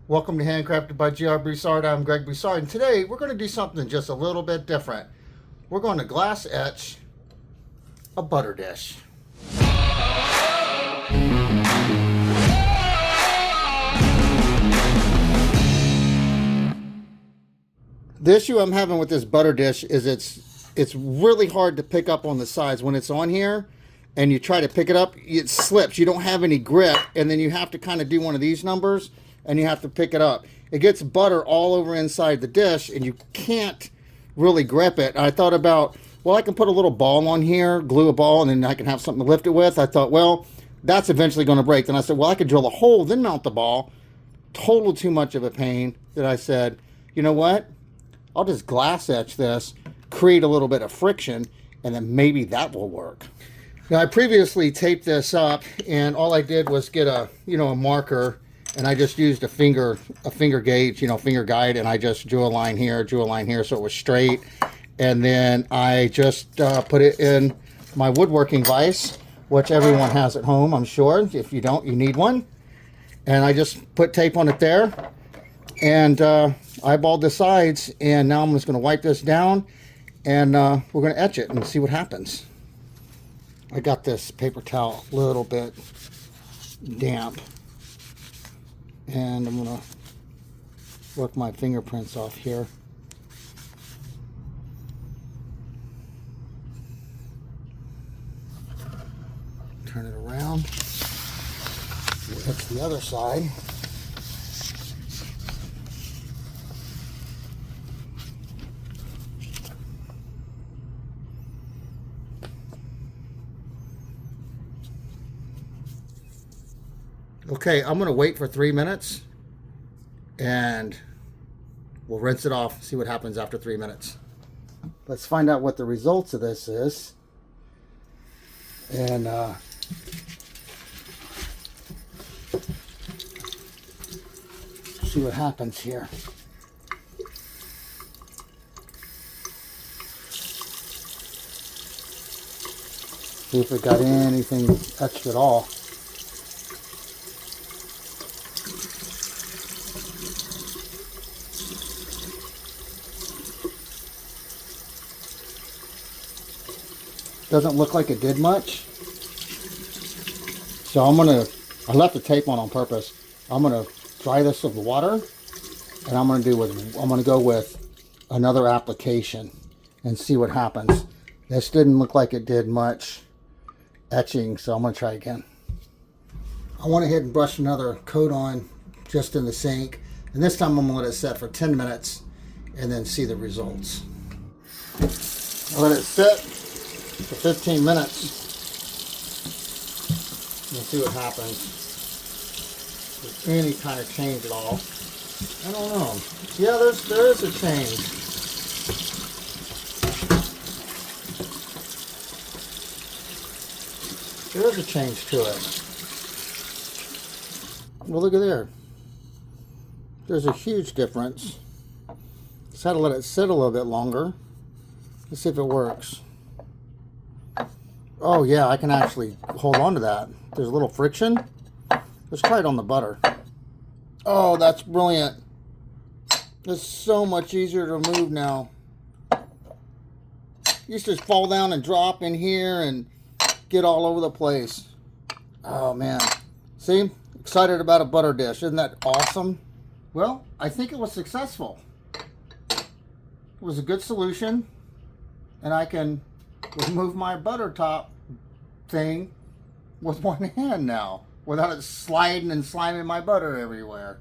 Welcome to Handcrafted by G.R. Broussard. I'm Greg Broussard, and today we're going to do something just a little bit different. We're going to glass etch a butter dish. The issue I'm having with this butter dish is it's really hard to pick up on the sides. When it's on here and you try to pick it up, it slips. You don't have any grip, and then you have to kind of do one of these numbers and you have to pick it up. It gets butter all over inside the dish and you can't really grip it. I thought about, well, I can put a little ball on here, glue a ball, and then I can have something to lift it with. I thought, well, that's eventually going to break. Then I said, well, I could drill a hole, then mount the ball. Total too much of a pain that I said, you know what? I'll just glass etch this, create a little bit of friction, and then maybe that will work. Now, I previously taped this up, and all I did was get a marker, and I just used a finger gauge, finger guide, and I just drew a line here, so it was straight. And then I just put it in my woodworking vise, which everyone has at home, I'm sure. If you don't, you need one. And I just put tape on it there, and eyeballed the sides, and now I'm just going to wipe this down, and we're going to etch it and see what happens. I got this paper towel a little bit damp, and I'm going to work my fingerprints off here. Turn it around. That's the other side. Okay, I'm going to wait for 3 minutes and we'll rinse it off, see what happens after 3 minutes. Let's find out what the results of this is. And see what happens here. See if it got anything etched at all. Doesn't look like it did much. So I left the tape on purpose. I'm gonna dry this with water, and I'm gonna go with another application and see what happens. This didn't look like it did much etching, so I'm gonna try again. I went ahead and brushed another coat on just in the sink, and this time I'm gonna let it set for 10 minutes and then see the results. I let it sit for 15 minutes and see what happens. If there's any kind of change at all. I don't know. Yeah, there is a change. There is a change to it. Well, look at there. There's a huge difference. Just had to let it sit a little bit longer. Let's see if it works. Oh yeah, I can actually hold on to that. There's a little friction. Let's try it on the butter. Oh, that's brilliant. It's so much easier to remove now. Used to just fall down and drop in here and get all over the place. Oh man. See? Excited about a butter dish. Isn't that awesome? Well, I think it was successful. It was a good solution. And I can remove my butter top thing with one hand now without it sliding and sliming my butter everywhere.